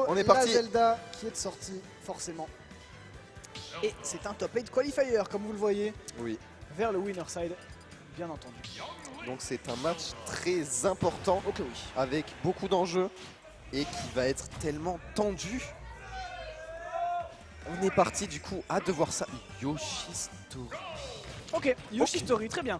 On est la parti. Zelda qui est sortie, forcément. Et c'est un top 8 qualifier, comme vous le voyez, Oui. vers le winner side, bien entendu. Donc c'est un match très important, Ok, oui. avec beaucoup d'enjeux et qui va être tellement tendu. On est parti du coup, hâte de voir ça. Yoshi Story. Ok, Yoshi Story, très bien.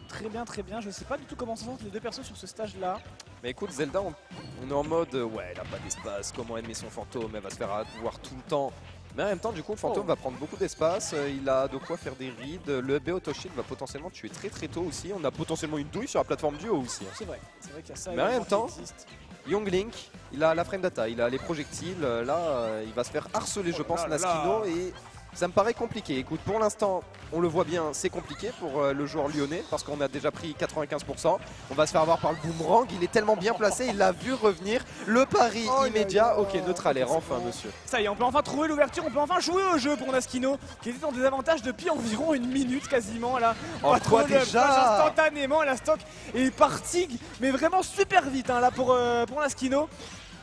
Très bien, très bien. Je ne sais pas du tout comment s'en sortent les deux persos sur ce stage-là. Mais écoute, Zelda, on est en mode, ouais, elle a pas d'espace, comment aimer son fantôme, elle va se faire avoir tout le temps. Mais en même temps, du coup, le fantôme va prendre beaucoup d'espace, il a de quoi faire des rides. Le BO Toshin va potentiellement tuer très très tôt aussi. On a potentiellement une douille sur la plateforme du haut aussi. C'est vrai qu'il y a ça. Mais en même temps, qui existe. Young Link, il a la frame data, il a les projectiles. Là, il va se faire harceler, je pense, Naskino. Et ça me paraît compliqué. Écoute, pour l'instant, on le voit bien, c'est compliqué pour le joueur lyonnais parce qu'on a déjà pris 95%. On va se faire avoir par le boomerang. Il est tellement bien placé, il l'a vu revenir. Le pari immédiat. Ok, neutre air, enfin, monsieur. Ça y est, on peut enfin trouver l'ouverture, on peut enfin jouer au jeu pour Naskino, qui était en désavantage depuis environ une minute quasiment. Là, En quoi déjà instantanément, la stock est partie, mais vraiment super vite hein, là pour Naskino.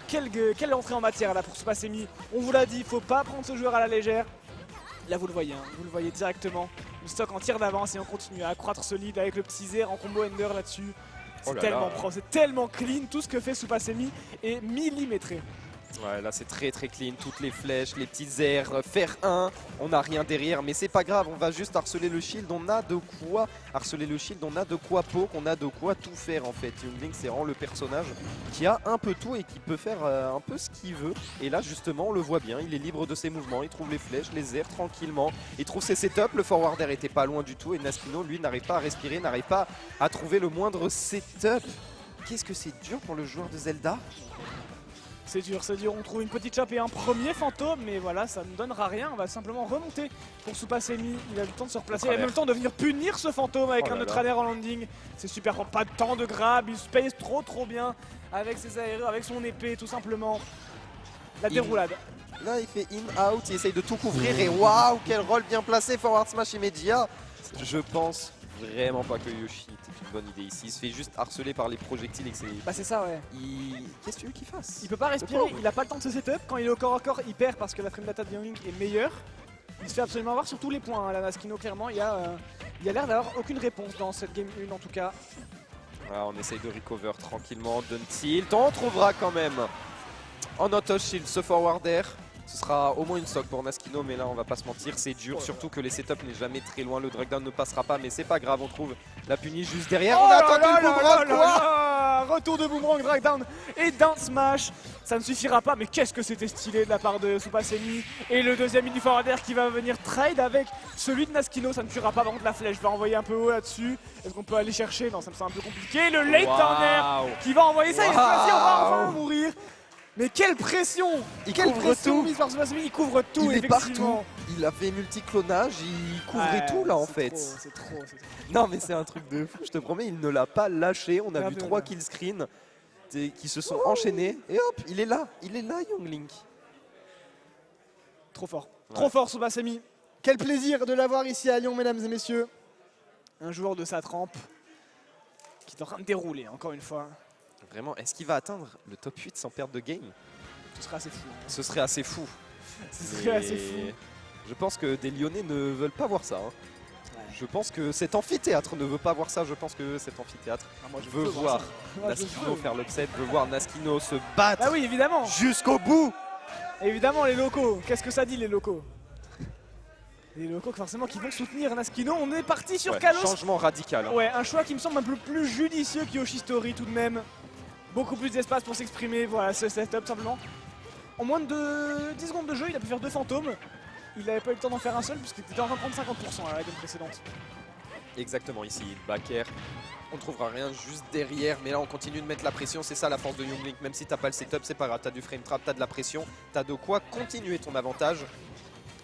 Quelle entrée en matière là pour ce Passemi. On vous l'a dit, il faut pas prendre ce joueur à la légère. Là vous le voyez, hein, vous le voyez directement. Le stock en tir d'avance et on continue à accroître ce lead avec le petit Zer en combo Ender là-dessus. C'est tellement pro, c'est tellement clean, tout ce que fait Supasemi est millimétré. Ouais, là c'est très très clean, toutes les flèches, les petits airs, faire 1, on n'a rien derrière, mais c'est pas grave, on va juste harceler le shield, on a de quoi harceler le shield, on a de quoi poke, on a de quoi tout faire en fait. Young Link c'est vraiment le personnage qui a un peu tout et qui peut faire un peu ce qu'il veut. Et là justement on le voit bien, il est libre de ses mouvements, il trouve les flèches, les airs tranquillement, il trouve ses setups, le forward air était pas loin du tout et Naskino lui n'arrive pas à respirer, n'arrive pas à trouver le moindre setup. Qu'est-ce que c'est dur pour le joueur de Zelda? C'est dur, on trouve une petite chape et un premier fantôme, mais voilà, ça ne donnera rien, on va simplement remonter pour Supasemi, il a le temps de se replacer, il a même le temps de venir punir ce fantôme avec un neutral air en landing, c'est super, pas de temps de grab, il space trop bien avec ses aériens, avec son épée tout simplement, la déroulade. Là il fait in-out, il essaye de tout couvrir et waouh, quel rôle bien placé, forward smash immédiat. Je pense vraiment pas que Yoshi était une bonne idée ici, il se fait juste harceler par les projectiles et que c'est... Bah c'est ça ouais. Qu'est-ce que tu veux qu'il fasse? Il peut pas respirer, il a pas le temps de se setup, quand il est au corps à corps il perd parce que la frame data de Young Link est meilleure. Il se fait absolument avoir sur tous les points, hein, la Naskino clairement, il y a l'air d'avoir aucune réponse dans cette game 1 en tout cas. Voilà, on essaye de recover tranquillement, d'un tilt, on trouvera quand même en auto shield ce forward air. Ce sera au moins une stock pour Naskino, mais là on va pas se mentir, c'est dur, surtout que les setups n'est jamais très loin, le drag down ne passera pas, mais c'est pas grave, on trouve la puni juste derrière. On a attendu le boomerang, quoi. Retour de boomerang, drag down et down smash, ça ne suffira pas, mais qu'est-ce que c'était stylé de la part de Supasemi. Et le deuxième mini forward air qui va venir trade avec celui de Naskino, ça ne tuera pas, par contre la flèche va envoyer un peu haut là-dessus. Est-ce qu'on peut aller chercher? Non, ça me semble un peu compliqué. Le late down air qui va envoyer ça, et on va enfin mourir. Mais quelle pression! Quelle pression mise par Supasemi, il couvre tout, il est partout, il a fait multi-clonage, il couvrait tout là en fait. C'est trop. Non mais c'est un truc de fou, je te promets, il ne l'a pas lâché, on a vu 3 kill screens qui se sont enchaînés et hop, il est là Young Link. Trop fort, trop fort Supasemi. Quel plaisir de l'avoir ici à Lyon mesdames et messieurs. Un joueur de sa trempe qui est en train de dérouler encore une fois. Vraiment, est-ce qu'il va atteindre le top 8 sans perdre de game? Ce serait assez fou. Ce serait assez fou. Ce serait assez fou. Je pense que des Lyonnais ne veulent pas voir ça. Hein. Ouais. Je pense que cet amphithéâtre ne veut pas voir ça. Je pense que cet amphithéâtre veut voir Naskino faire l'upset, veut voir Naskino se battre oui, évidemment. Jusqu'au bout. Évidemment, les locaux. Qu'est-ce que ça dit, les locaux? Les locaux forcément qui vont soutenir Naskino. On est parti sur Kalos. Changement radical. Hein. Ouais, un choix qui me semble un peu plus judicieux que Yoshi Story tout de même. Beaucoup plus d'espace pour s'exprimer, voilà ce setup simplement. En moins de 10 secondes de jeu, il a pu faire 2 fantômes. Il n'avait pas eu le temps d'en faire un seul puisqu'il était en train de prendre 50% à la game précédente. Exactement, ici, back air. On ne trouvera rien juste derrière, mais là on continue de mettre la pression, c'est ça la force de Young Link. Même si t'as pas le setup, c'est pas grave, t'as du frame trap, t'as de la pression, t'as de quoi continuer ton avantage.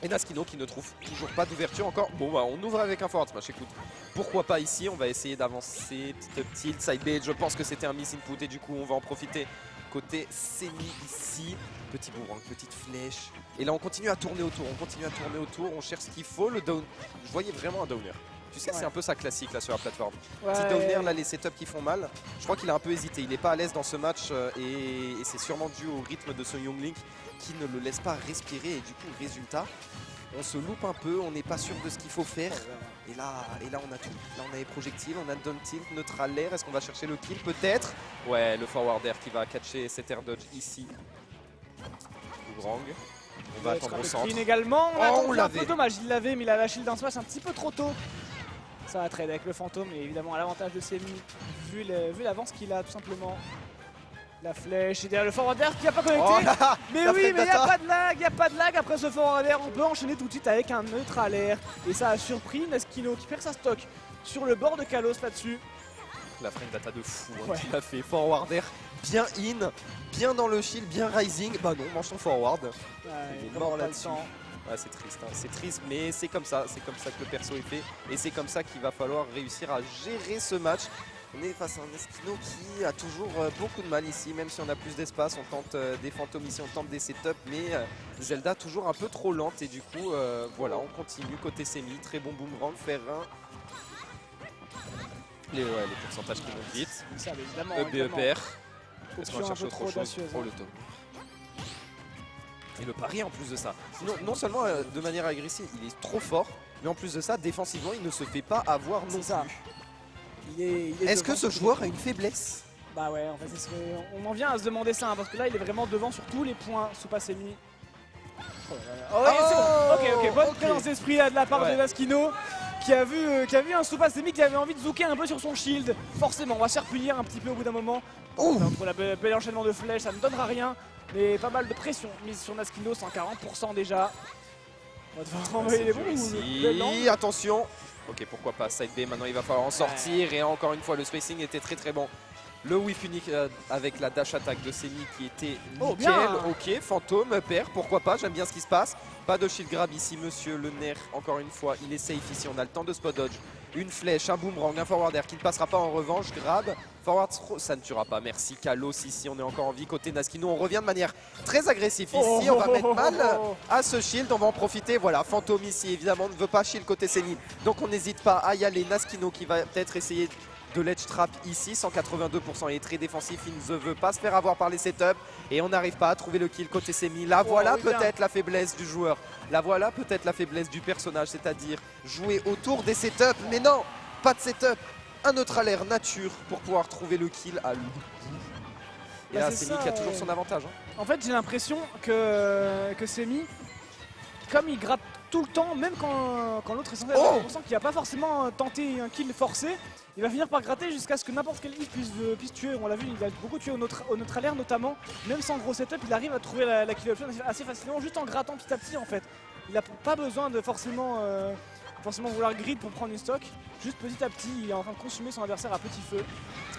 Et Naskino qui ne trouve toujours pas d'ouverture encore. Bon bah on ouvre avec un forward smash, écoute. Pourquoi pas ici, on va essayer d'avancer, petit tilt, side bait. Je pense que c'était un miss input et du coup on va en profiter. Côté Semi ici, petit boomerang, petite flèche. Et là on continue à tourner autour, on cherche ce qu'il faut, le down. Je voyais vraiment un downer. Tu sais, Ouais. c'est un peu ça classique là sur la plateforme. Ouais. Petit downer, là, les setups qui font mal. Je crois qu'il a un peu hésité. Il n'est pas à l'aise dans ce match et c'est sûrement dû au rythme de ce Young Link qui ne le laisse pas respirer. Et du coup, résultat, on se loupe un peu, on n'est pas sûr de ce qu'il faut faire. Et là, on a tout. Là, on a les projectiles, on a down tilt, neutral air. Est-ce qu'on va chercher le kill peut-être? Ouais, le forward air qui va catcher cet air dodge ici. Boomerang. On va attendre au centre. Clean également. Oh, on un l'avait. peu dommage, il l'avait, mais il a lâché le down smash un petit peu trop tôt. Ça va trade avec le fantôme, et évidemment à l'avantage de Semi, vu l'avance qu'il a tout simplement. La flèche et derrière le forward air qui n'a pas connecté. Oh là, mais la oui, flèche mais il n'y a data. pas de lag, il n'y a pas de lag après ce forward air. On peut enchaîner tout de suite avec un neutral air. Et ça a surpris Neskino qui perd sa stock sur le bord de Kalos là-dessus. La frame data de fou hein, Ouais. qu'il a fait. Forward air, bien in, bien dans le shield, bien rising. Bah non, mange son forward. Ouais, Il est vraiment mort pas le là-dessus. temps. Ouais, c'est triste, hein. C'est triste, mais c'est comme ça que le perso est fait. Et c'est comme ça qu'il va falloir réussir à gérer ce match. On est face à un Neskino qui a toujours beaucoup de mal ici, même si on a plus d'espace. On tente des fantômes ici, on tente des setups, mais Zelda toujours un peu trop lente. Et du coup, voilà, on continue côté Semi. Très bon boomerang, faire un. Les pourcentages qui montent vite. Ça, mais évidemment, EPR. Est-ce qu'on Option un cherche peu autre trop chose? audacieuse. Oh, le top. Et le pari en plus de ça. Non seulement de manière agressive, il est trop fort, mais en plus de ça, défensivement, il ne se fait pas avoir non C'est ça. plus. Il est Est-ce que devant ce sur joueur tous a les une faiblesse? points. Bah ouais, en fait, on en vient à se demander ça, hein, parce que là, il est vraiment devant sur tous les points sous Passemi. Oh, ouais, c'est bon. Ok, bonne présence d'esprit là, de la part Ouais. de Naskino qui a vu un Supa Semi qui avait envie de zouker un peu sur son shield. Forcément, on va se faire punir un petit peu au bout d'un moment. Ouh. Entre la bel enchaînement de flèches, ça ne donnera rien. Mais pas mal de pression mise sur Naskino, 140% déjà. On va devoir envoyer les bons Ici, attention. Ok, pourquoi pas, side B, maintenant il va falloir en sortir. Et encore une fois, le spacing était très très bon. Le whip unique avec la dash attack de Semi qui était Oh, nickel. bien. Ok, fantôme, père, pourquoi pas, j'aime bien ce qui se passe. Pas de shield grab ici, monsieur le nerf. Encore une fois, il est safe ici, on a le temps de spot dodge. Une flèche, un boomerang, un forward air qui ne passera pas en revanche. Grab, forward throw, ça ne tuera pas. Merci Kalos ici, on est encore en vie côté Naskino. On revient de manière très agressive ici. On va mettre mal à ce shield, on va en profiter. Voilà, fantôme ici évidemment ne veut pas shield côté Semi. Donc on n'hésite pas à y aller. Naskino qui va peut-être essayer de ledge trap ici, 182%, il est très défensif, il ne veut pas se faire avoir par les setups et on n'arrive pas à trouver le kill côté Semi. Là voilà oui, bien. peut-être la faiblesse du joueur, là voilà peut-être la faiblesse du personnage, c'est-à-dire jouer autour des setups, mais non, pas de setup, un neutral air nature pour pouvoir trouver le kill à l'oubli. Et Bah, là c'est Semi ça, qui a toujours son avantage. Hein. En fait, j'ai l'impression que Semi, comme il gratte tout le temps, même quand l'autre est censé avoir Oh 100%, qu'il n'a pas forcément tenté un kill forcé, il va finir par gratter jusqu'à ce que n'importe quel hit puisse tuer. On l'a vu, il a beaucoup tué au neutral air notamment. Même sans gros setup, il arrive à trouver la kill option assez facilement, juste en grattant petit à petit en fait. Il n'a pas besoin de forcément vouloir grid pour prendre une stock. Juste petit à petit, il est en train de consumer son adversaire à petit feu.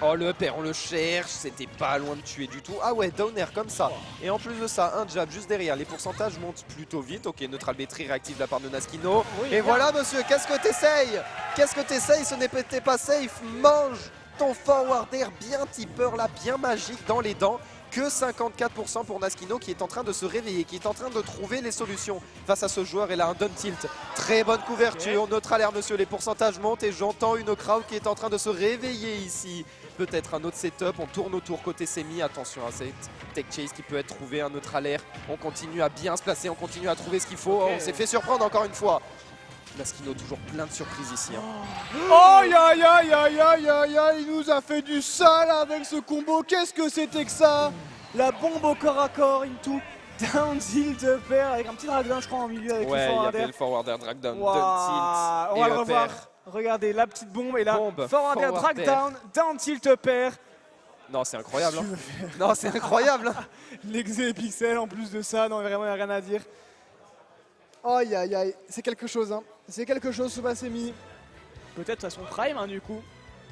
Oh le père, on le cherche, c'était pas loin de tuer du tout. Ah ouais, down air comme ça. Et en plus de ça, un jab juste derrière. Les pourcentages montent plutôt vite. Ok, neutral B très réactif de la part de Naskino. Oui, Et bien. voilà monsieur, qu'est-ce que t'essayes? Qu'est-ce que t'essayes? Ce n'était pas safe. Mange ton forward air bien tipper là, bien magique dans les dents. Que 54% pour Naskino qui est en train de se réveiller, qui est en train de trouver les solutions face à ce joueur. Et là un down tilt, très bonne couverture, neutral air monsieur, les pourcentages montent et j'entends une crowd qui est en train de se réveiller ici. Peut-être un autre setup, on tourne autour côté Semi, attention à cette tech chase qui peut être trouvé, un neutral air. On continue à bien se placer, on continue à trouver ce qu'il faut. Ok. On s'est fait surprendre encore une fois. Naskino toujours plein de surprises ici. Hein. Oh ya ya ya ya ya ya, il nous a fait du sale avec ce combo. Qu'est-ce que c'était que ça? La bombe au corps à corps into down tilt pair avec un petit drag down je crois en milieu avec Ouais, le il y forward avait air. le forward air drag down, Waouh, down tilt on va et le revoir. pair. Regardez la petite bombe et là Bombe, forward air forward drag air. down, down tilt pair. Non, c'est incroyable. Hein. Non, c'est incroyable. Hein. L'exé pixel en plus de ça, non vraiment il n'y a rien à dire. Aïe aïe aïe, c'est quelque chose hein. C'est quelque chose Supa Semi. Peut-être à son prime hein, du coup.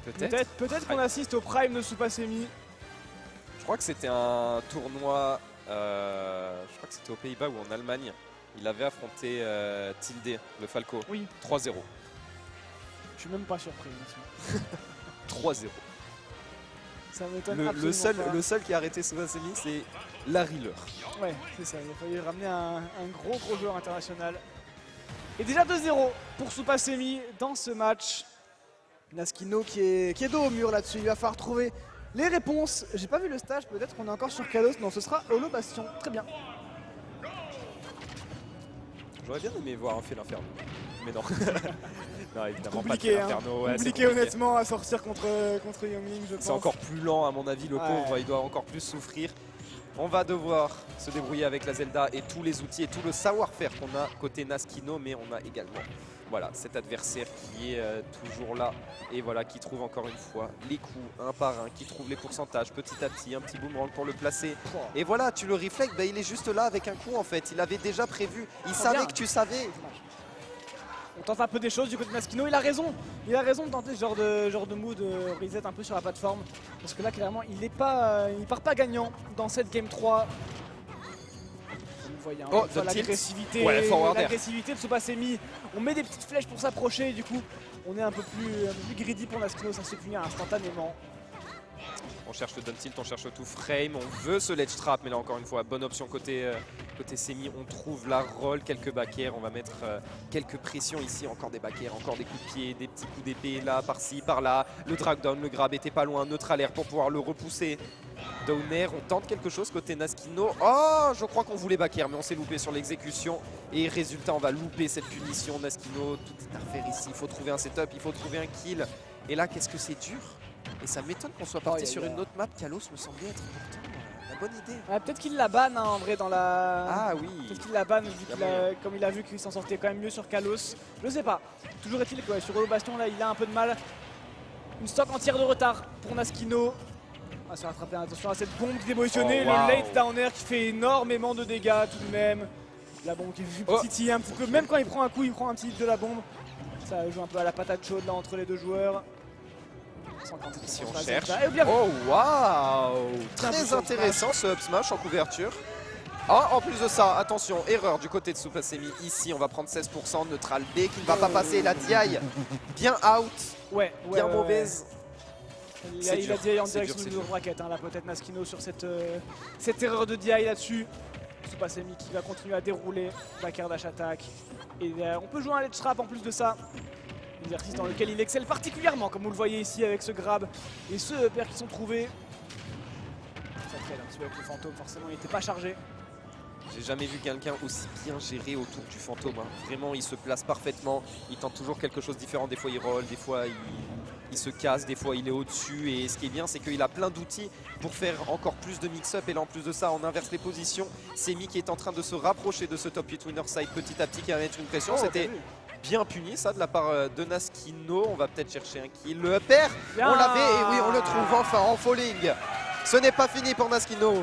Peut-être qu'on assiste au prime de Supa Semi. Je crois que c'était un tournoi, je crois que c'était aux Pays-Bas ou en Allemagne. Il avait affronté Tilde, le Falco. Oui. 3-0. Je suis même pas surpris. 3-0. Ça m'étonne Le absolument pas. seul qui a arrêté Supa Semi, c'est Larry Leur. Ouais, c'est ça. Il a fallu ramener un gros joueur international. Et déjà 2-0 pour Supasemi dans ce match. Naskino qui est dos au mur là-dessus. Il va falloir trouver les réponses. J'ai pas vu le stage, peut-être qu'on est encore sur Kalos. Non, ce sera Holo Bastion. Très bien. J'aurais bien aimé voir un fait l'Inferno. Mais non. Non, évidemment Compliqué, pas de l'Inferno. Ouais, compliqué honnêtement à sortir contre Youngling, je pense. C'est encore plus lent à mon avis, le Ouais. pauvre, il doit encore plus souffrir. On va devoir se débrouiller avec la Zelda et tous les outils et tout le savoir-faire qu'on a côté Naskino, mais on a également voilà, cet adversaire qui est toujours là et voilà, qui trouve encore une fois les coups un par un, qui trouve les pourcentages petit à petit, un petit boomerang pour le placer. Et voilà, tu le reflectes, bah, il est juste là avec un coup en fait, il avait déjà prévu, il savait que tu savais. On tente un peu des choses du côté de Naskino, il a raison de tenter ce genre de mood reset un peu sur la plateforme. Parce que là clairement il part pas gagnant dans cette game 3. Vous voyez hein, l'agressivité de Supasemi. On met des petites flèches pour s'approcher et du coup on est un peu plus greedy pour Naskino, ça se finit instantanément. On cherche le down tilt, on cherche le two frame, on veut ce ledge trap, mais là encore une fois, bonne option côté Semi. On trouve la roll, quelques back air, on va mettre quelques pressions ici, encore des back air, encore des coups de pied, des petits coups d'épée là, par-ci, par-là. Le drag down, le grab était pas loin, neutral air pour pouvoir le repousser. Down air, on tente quelque chose côté Naskino. Oh, je crois qu'on voulait back air, mais on s'est loupé sur l'exécution. Et résultat, on va louper cette punition. Naskino, tout est à refaire ici, il faut trouver un setup, il faut trouver un kill. Et là, qu'est-ce que c'est dur. Et ça m'étonne qu'on soit parti sur une autre map. Kalos me semblait être pourtant la bonne idée. Peut-être qu'il la banne hein, en vrai dans la... Ah oui. Peut-être qu'il la banne comme il a vu qu'il s'en sortait quand même mieux sur Kalos. Je sais pas. Toujours est-il que sur Holo Bastion là il a un peu de mal. Une stock entière de retard pour Naskino. On va se faire attraper, attention à cette bombe démolitionnée. Oh, wow. Le late downer qui fait énormément de dégâts tout de même. La bombe qui titille un petit peu. Même quand il prend un coup, il prend un petit hit de la bombe. Ça joue un peu à la patate chaude là entre les deux joueurs. Si on cherche. Oh waouh! Très intéressant ce up smash en couverture. Ah, en plus de ça, attention, erreur du côté de Supasemi. Ici, on va prendre 16%, neutral B qui ne va pas passer. La DI bien out, bien mauvaise. Il a DI en direction du bracket. Là, peut-être Naskino sur cette erreur de DI là-dessus. Supasemi qui va continuer à dérouler. Backer dash attack. Et on peut jouer un ledge trap en plus de ça. Exercice dans lequel il excelle particulièrement, comme vous le voyez ici avec ce grab et ce pair qui sont trouvés. Ça traîne un petit peu avec le fantôme, forcément il n'était pas chargé. J'ai jamais vu quelqu'un aussi bien géré autour du fantôme. Hein. Vraiment, il se place parfaitement. Il tente toujours quelque chose de différent. Des fois, il roll, des fois, il se casse, des fois, il est au-dessus. Et ce qui est bien, c'est qu'il a plein d'outils pour faire encore plus de mix-up. Et là, en plus de ça, on inverse les positions. Semi qui est en train de se rapprocher de ce top 8 winner side petit à petit, qui va mettre une pression. C'était bien puni ça de la part de Naskino. On va peut-être chercher un kill. Le upper, on l'avait et oui, on le trouve enfin en falling. Ce n'est pas fini pour Naskino.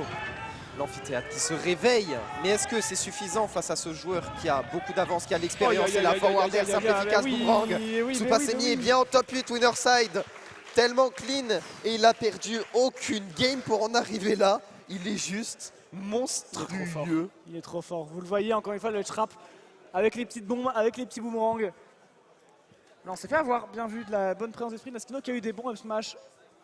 L'amphithéâtre qui se réveille, mais est-ce que c'est suffisant face à ce joueur qui a beaucoup d'avance, qui a l'expérience et la forward air simple efficace boomerang. Supasemi est bien en top 8 winner side, tellement clean et il a perdu aucune game pour en arriver là. Il est juste monstrueux. Il est trop fort. Vous le voyez encore une fois le trap avec les petites bombes, avec les petits boomerangs. Non, on s'est fait avoir, bien vu, de la bonne présence d'esprit. Naskino qui a eu des bons up smash